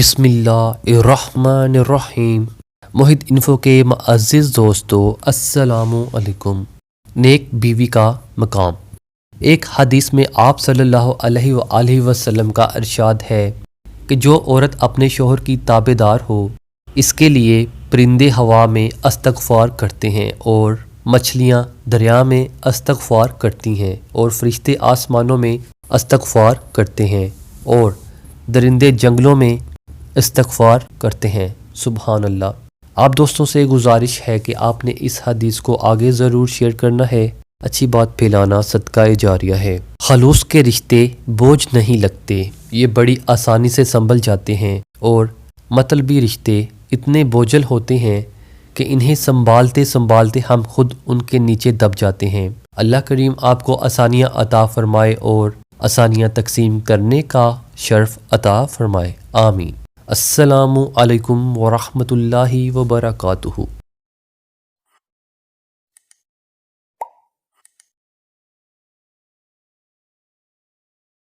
بسم اللہ الرحمن الرحیم۔ محد انفو کے معزز دوستو السلام علیکم۔ نیک بیوی کا مقام۔ ایک حدیث میں آپ صلی اللہ علیہ وآلہ وسلم کا ارشاد ہے کہ جو عورت اپنے شوہر کی تابع دار ہو، اس کے لیے پرندے ہوا میں استغفار کرتے ہیں اور مچھلیاں دریا میں استغفار کرتی ہیں اور فرشتے آسمانوں میں استغفار کرتے ہیں اور درندے جنگلوں میں استغفار کرتے ہیں۔ سبحان اللہ۔ آپ دوستوں سے گزارش ہے کہ آپ نے اس حدیث کو آگے ضرور شیئر کرنا ہے۔ اچھی بات پھیلانا صدقہ جاریہ ہے۔ خلوص کے رشتے بوجھ نہیں لگتے، یہ بڑی آسانی سے سنبھل جاتے ہیں، اور مطلبی رشتے اتنے بوجھل ہوتے ہیں کہ انہیں سنبھالتے سنبھالتے ہم خود ان کے نیچے دب جاتے ہیں۔ اللہ کریم آپ کو آسانیاں عطا فرمائے اور آسانیاں تقسیم کرنے کا شرف عطا فرمائے۔ آمین۔ السلام علیکم ورحمۃ اللہ وبرکاتہ۔